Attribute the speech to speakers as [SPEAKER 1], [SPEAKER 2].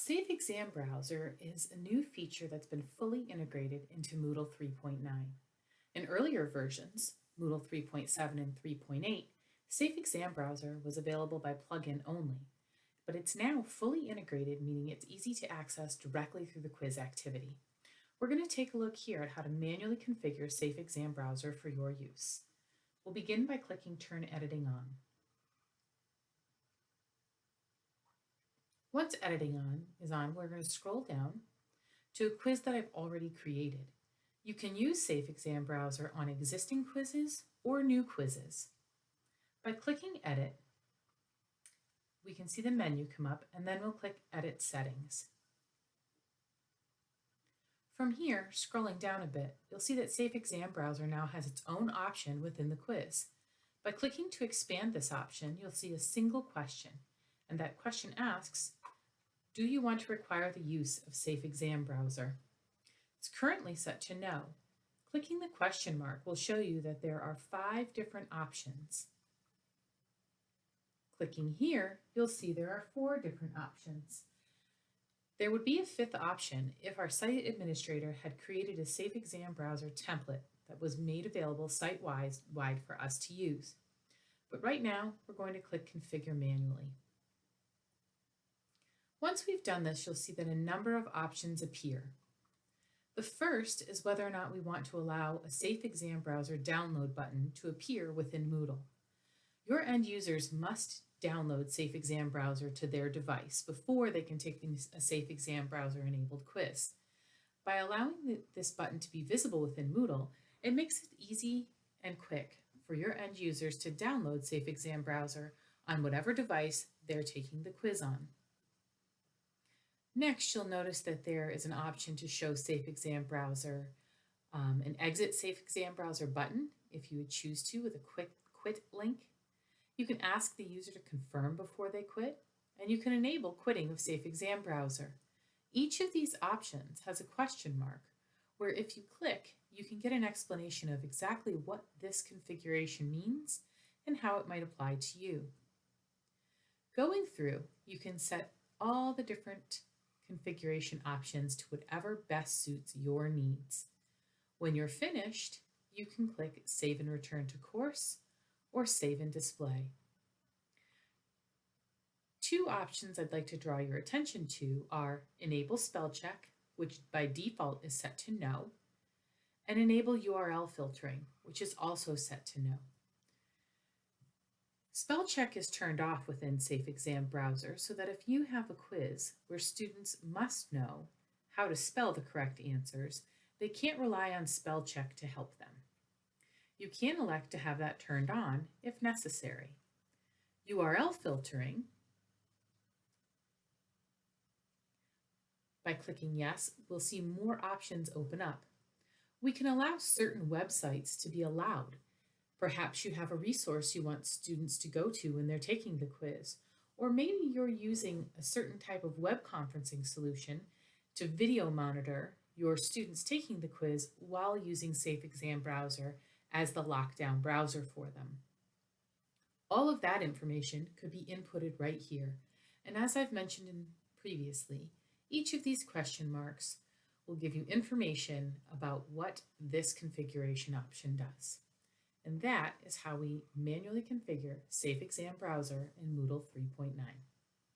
[SPEAKER 1] Safe Exam Browser is a new feature that's been fully integrated into Moodle 3.9. In earlier versions, Moodle 3.7 and 3.8, Safe Exam Browser was available by plugin only, but it's now fully integrated, meaning it's easy to access directly through the quiz activity. We're going to take a look here at how to manually configure Safe Exam Browser for your use. We'll begin by clicking Turn Editing On. Once editing is on, we're going to scroll down to a quiz that I've already created. You can use Safe Exam Browser on existing quizzes or new quizzes. By clicking Edit, we can see the menu come up, and then we'll click Edit Settings. From here, scrolling down a bit, you'll see that Safe Exam Browser now has its own option within the quiz. By clicking to expand this option, you'll see a single question, and that question asks, do you want to require the use of Safe Exam Browser? It's currently set to no. Clicking the question mark will show you that there are 5 different options. Clicking here, you'll see there are 4 different options. There would be a 5th option if our site administrator had created a Safe Exam Browser template that was made available site-wide for us to use. But right now, we're going to click Configure Manually. Once we've done this, you'll see that a number of options appear. The first is whether or not we want to allow a Safe Exam Browser download button to appear within Moodle. Your end users must download Safe Exam Browser to their device before they can take a Safe Exam Browser enabled quiz. By allowing this button to be visible within Moodle, it makes it easy and quick for your end users to download Safe Exam Browser on whatever device they're taking the quiz on. Next, you'll notice that there is an option to show Safe Exam Browser, an Exit Safe Exam Browser button if you would choose to with a quick quit link. You can ask the user to confirm before they quit, and you can enable quitting of Safe Exam Browser. Each of these options has a question mark, where if you click, you can get an explanation of exactly what this configuration means and how it might apply to you. Going through, you can set all the different configuration options to whatever best suits your needs. When you're finished, you can click Save and Return to Course or Save and Display. 2 options I'd like to draw your attention to are Enable Spell Check, which by default is set to no, and Enable URL Filtering, which is also set to no. Spell check is turned off within Safe Exam Browser so that if you have a quiz where students must know how to spell the correct answers, they can't rely on spell check to help them. You can elect to have that turned on if necessary. URL filtering, by clicking yes, we'll see more options open up. We can allow certain websites to be allowed. Perhaps you have a resource you want students to go to when they're taking the quiz, or maybe you're using a certain type of web conferencing solution to video monitor your students taking the quiz while using Safe Exam Browser as the lockdown browser for them. All of that information could be inputted right here, and as I've mentioned previously, each of these question marks will give you information about what this configuration option does. And that is how we manually configure Safe Exam Browser in Moodle 3.9.